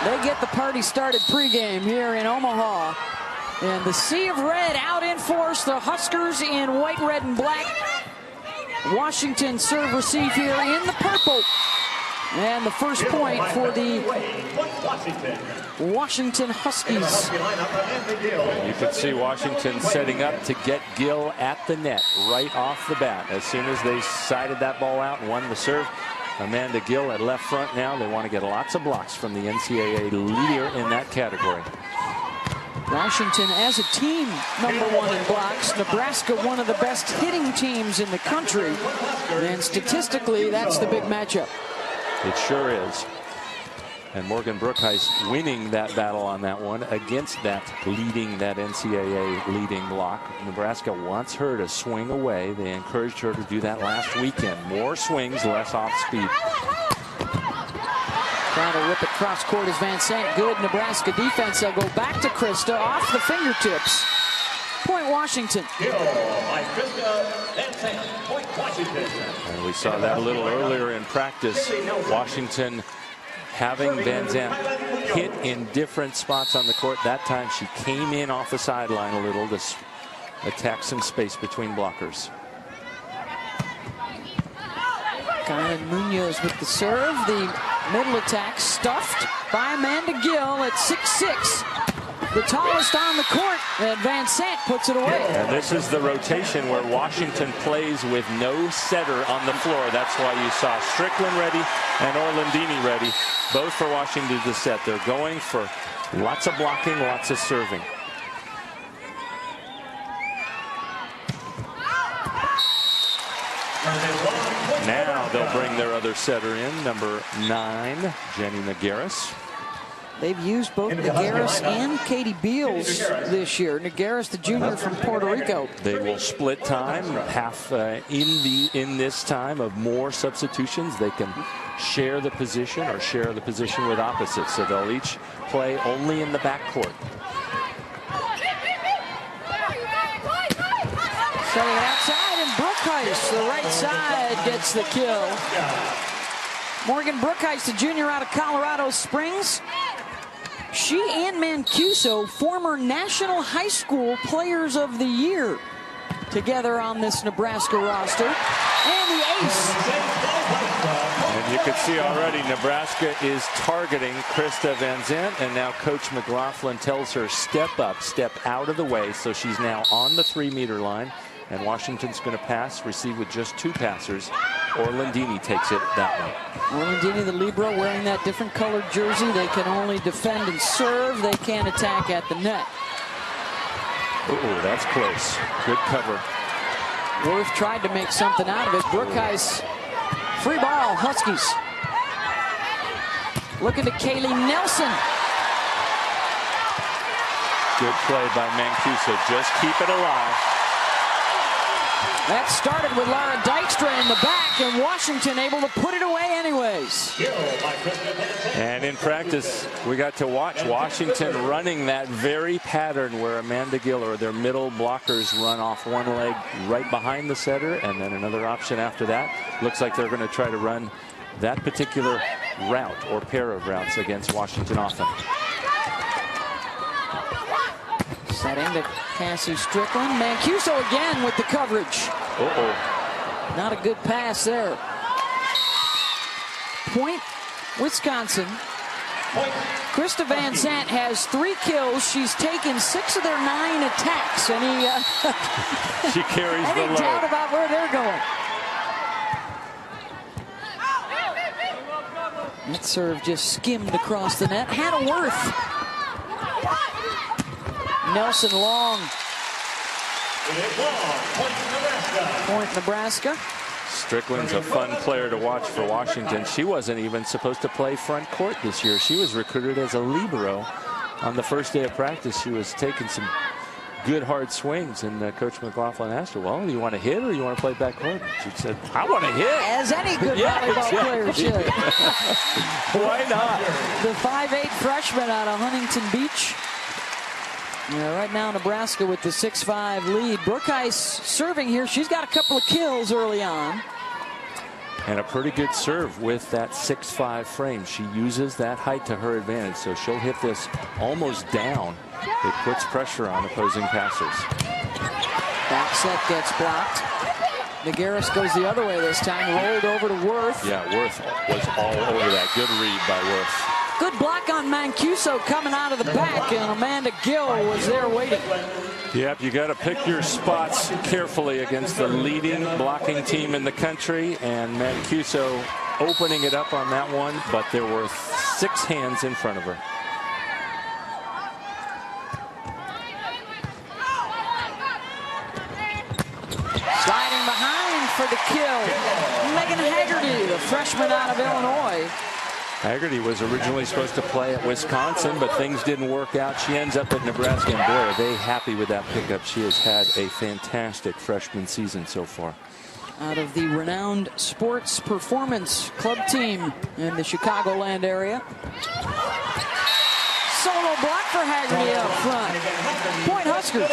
They get the party started pregame here in Omaha. And the Sea of Red out in force. The Huskers in white, red, and black. Washington serve receive here in the purple. And the first point for the Washington Huskies. You could see Washington setting up to get Gill at the net right off the bat. As soon as they sided that ball out and won the serve, Amanda Gill at left front now. They want to get lots of blocks from the NCAA leader in that category. Washington as a team #1 in blocks. Nebraska one of the best hitting teams in the country. And statistically, that's the big matchup. It sure is. And Morgan Brookhuis winning that battle on that one against that NCAA leading block. Nebraska wants her to swing away. They encouraged her to do that last weekend. More swings, less off speed. Trying to rip it cross court is Van Sant. Good Nebraska defense. They'll go back to Krista off the fingertips. Point Washington. And we saw that a little earlier in practice. Washington having Van Sant hit in different spots on the court. That time she came in off the sideline a little to attack some space between blockers. Kylan Munoz with the serve. The middle attack stuffed by Amanda Gill at 6'6". The tallest on the court, and Van Sant puts it away. And this is the rotation where Washington plays with no setter on the floor. That's why you saw Strickland ready and Orlandini ready, both for Washington to set. They're going for lots of blocking, lots of serving. Now they'll bring their other setter in, number 9, Jenny Nagaris. They've used both Nagaris and Katie Beals this year. Nagaris, the junior from Puerto Rico. They will split time, half in this time of more substitutions. They can share the position or share the position with opposites. So they'll each play only in the backcourt. Setting it outside, and Brookhuis, the right side, gets the kill. Morgan Brookhuis, the junior out of Colorado Springs. She and Mancuso, former National High School Players of the Year, together on this Nebraska roster. And the ace. And you can see already Nebraska is targeting Krista Van Sant, and now Coach McLaughlin tells her step up, step out of the way. So she's now on the 3-meter line, and Washington's going to pass, receive with just 2 passers. Orlandini takes it that way. Orlandini, the libero, wearing that different colored jersey. They can only defend and serve. They can't attack at the net. Oh, that's close. Good cover. Worth tried to make something out of it. Brookhuis, free ball, Huskies. Looking to Kaylee Nelson. Good play by Mancuso. Just keep it alive. That started with Laura Dykstra in the back, and Washington able to put it away anyways. And in practice, we got to watch Washington running that very pattern where Amanda Gill or their middle blockers run off one leg right behind the setter, and then another option after that. Looks like they're going to try to run that particular route or pair of routes against Washington often. Setting to Cassie Strickland. Mancuso again with the coverage. Uh-oh. Not a good pass there. Point, Wisconsin. Krista Van Sant has 3 kills. She's taken 6 of their 9 attacks. Any, she carries the load. Any doubt about where they're going? That serve just skimmed across the net. Hannah Worth. Nelson Long. Point Nebraska. Strickland's a fun player to watch for Washington. She wasn't even supposed to play front court this year. She was recruited as a libero. On the first day of practice, she was taking some good hard swings, and Coach McLaughlin asked her, well, do you want to hit or do you want to play back court? She said, I want to hit. As any good volleyball player should. Why not? The 5'8" freshman out of Huntington Beach. Yeah, right now Nebraska with the 6-5 lead. Brookhuis serving here. She's got a couple of kills early on. And a pretty good serve with that 6'5" frame. She uses that height to her advantage, so she'll hit this almost down. It puts pressure on opposing passers. Back set gets blocked. Nagaris goes the other way this time, rolled over to Worth. Yeah, Worth was all over that. Good read by Worth. Good block on Mancuso coming out of the back, and Amanda Gill was there waiting. Yep, you got to pick your spots carefully against the leading blocking team in the country, and Mancuso opening it up on that one, but there were 6 hands in front of her. Sliding behind for the kill, Megan Haggerty, the freshman out of Illinois. Haggerty was originally supposed to play at Wisconsin, but things didn't work out. She ends up at Nebraska, and boy, are they happy with that pickup. She has had a fantastic freshman season so far. Out of the renowned Sports Performance Club team in the Chicagoland area. Solo block for Haggerty up front. Point Huskers.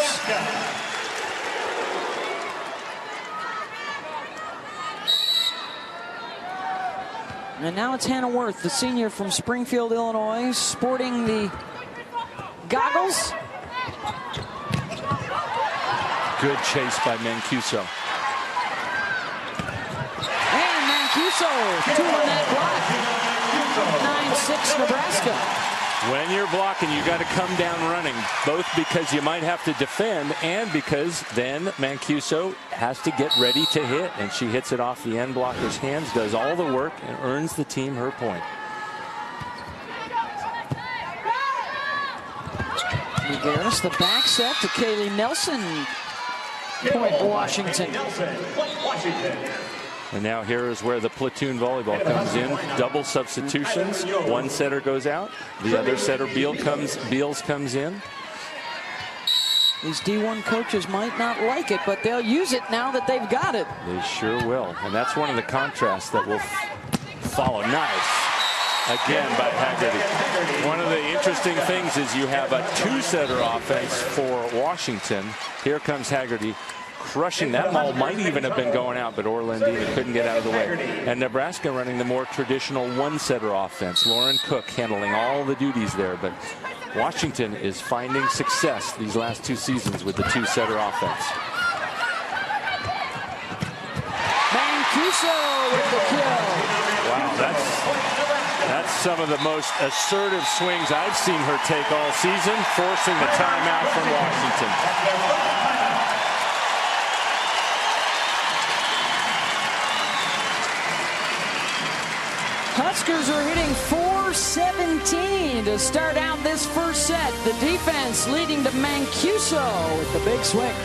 And now it's Hannah Worth, the senior from Springfield, Illinois, sporting the goggles. Good chase by Mancuso. And Mancuso, 2 on that block. 9-6 Nebraska. When you're blocking, you got to come down running, both because you might have to defend and because then Mancuso has to get ready to hit, and she hits it off the end blocker's hands, does all the work, and earns the team her point. Nagaris, the back set to Kaylee Nelson. Point Washington. And now here is where the platoon volleyball comes in. Double substitutions. One setter goes out. The other setter, Beals, comes in. These D1 coaches might not like it, but they'll use it now that they've got it. They sure will. And that's one of the contrasts that will follow. Nice. Again by Haggerty. One of the interesting things is you have a two-setter offense for Washington. Here comes Haggerty. Crushing that ball, might even have been going out, but Orlandina couldn't get out of the way. And Nebraska running the more traditional one-setter offense. Lauren Cook handling all the duties there, but Washington is finding success these last 2 seasons with the two-setter offense. Mancuso with the kill. Wow, that's some of the most assertive swings I've seen her take all season, forcing the timeout from Washington. Huskers are hitting .417 to start out this first set. The defense leading to Mancuso with the big swing.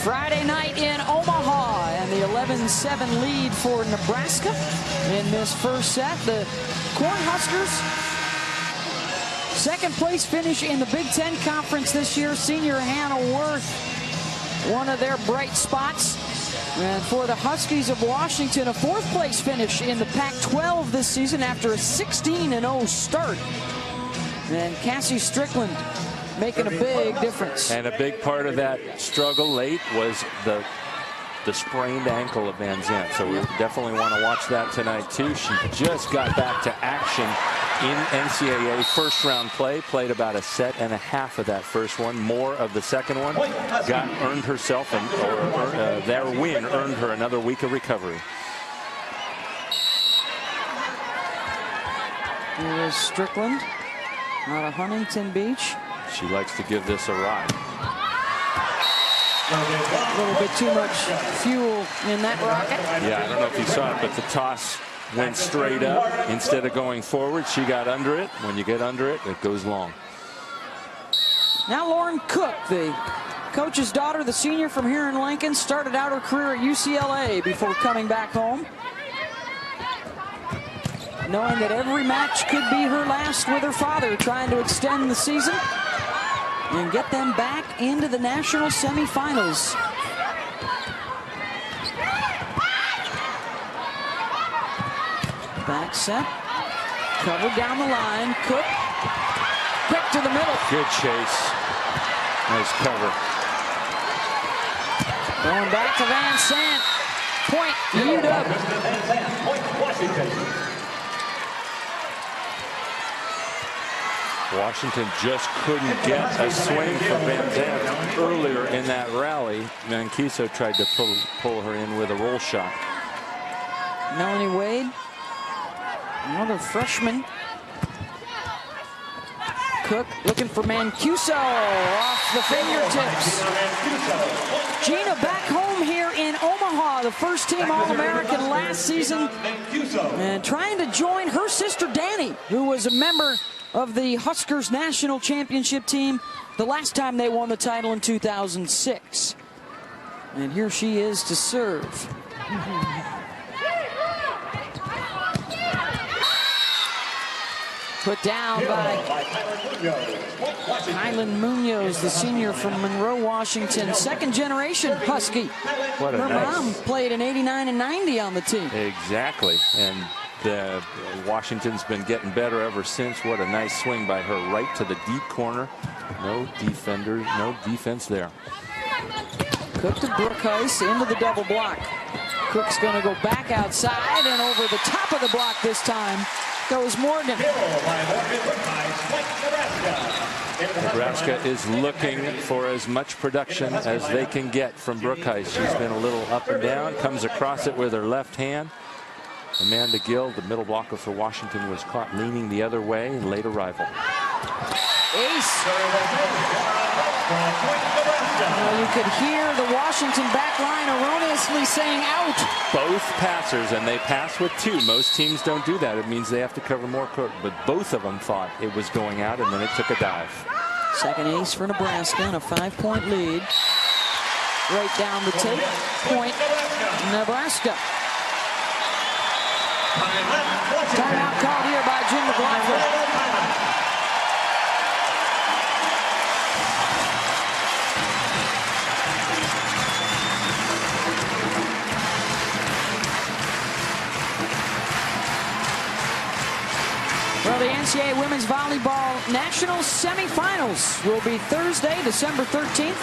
Friday night in Omaha, and the 11-7 lead for Nebraska in this first set. The Cornhuskers, second place finish in the Big Ten Conference this year. Senior Hannah Worth, one of their bright spots. And for the Huskies of Washington, a 4th place finish in the Pac-12 this season after a 16-0 start. And Cassie Strickland making a big difference. And a big part of that struggle late was the sprained ankle of Van Zandt. So we definitely want to watch that tonight too. She just got back to action in NCAA first round play, played about a set and a half of that first one, more of the second one, earned herself, their win earned her another week of recovery. Here's Strickland out of Huntington Beach. She likes to give this a ride. A little bit too much fuel in that rocket. Yeah, I don't know if you saw it, but the toss went straight up instead of going forward. She got under it. When you get under it, it goes long. Now Lauren Cook, the coach's daughter, the senior from here in Lincoln, started out her career at UCLA before coming back home, knowing that every match could be her last with her father, trying to extend the season and get them back into the national semifinals. Back set, covered down the line. Cook quick to the middle. Good chase. Nice cover. Going back to Van Sant. Point, UW. Washington just couldn't get a swing from Van Zandt earlier in that rally. Mancuso tried to pull her in with a roll shot. Melanie Wade, another freshman. Cook looking for Mancuso off the fingertips. Gina back home here in Omaha, the first team All-American last season, and trying to join her sister Danny, who was a member of the Huskers national championship team the last time they won the title in 2006. And here she is to serve. Put down by Kylan Munoz, the senior from Monroe, Washington. Second generation Husky. What a Her mom played in '89 and '90 on the team. Exactly. And Washington's been getting better ever since. What a nice swing by her right to the deep corner. No defender, no defense there. Cook to Brookhuis into the double block. Cook's going to go back outside and over the top of the block this time goes Morgan. Nebraska is looking for as much production as they can get from Brookhuis. She's been a little up and down, comes across it with her left hand. Amanda Gill, the middle blocker for Washington, was caught leaning the other way, late arrival. Ace. You could hear the Washington back line erroneously saying out. Both passers, and they pass with two. Most teams don't do that. It means they have to cover more court. But both of them thought it was going out, and then it took a dive. Second ace for Nebraska and a 5-point lead. Right down the tape. Point, Nebraska. Timeout called here by Jim McLaughlin. Well, the NCAA Women's Volleyball National Semifinals will be Thursday, December 13th.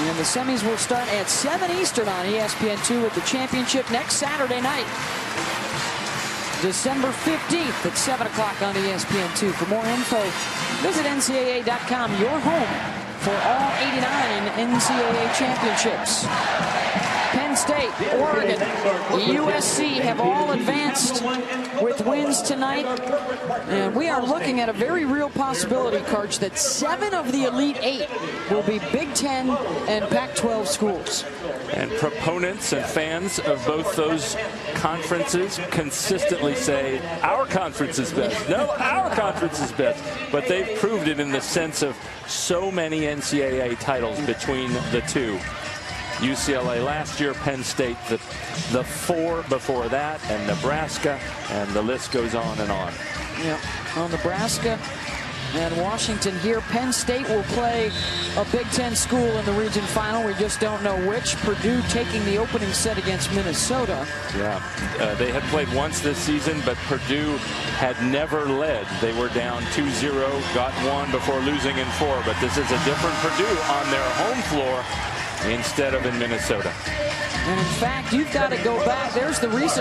And the semis will start at 7 Eastern on ESPN2 with the championship next Saturday night, December 15th at 7 o'clock on ESPN2. For more info, visit NCAA.com, your home for all 89 NCAA championships. Penn State, Oregon, USC have all advanced with wins tonight. And we are looking at a very real possibility, Karch, that 7 of the Elite 8 will be Big Ten and Pac-12 schools. And proponents and fans of both those conferences consistently say, our conference is best. No, our conference is best. But they've proved it in the sense of so many NCAA titles between the two. UCLA last year, Penn State the 4 before that, and Nebraska, and the list goes on and on. Yeah, well, Nebraska and Washington here. Penn State will play a Big Ten school in the region final. We just don't know which. Purdue taking the opening set against Minnesota. Yeah, they had played once this season, but Purdue had never led. They were down 2-0, got one before losing in 4. But this is a different Purdue on their home floor instead of in Minnesota. And in fact, you've got to go back. There's the recent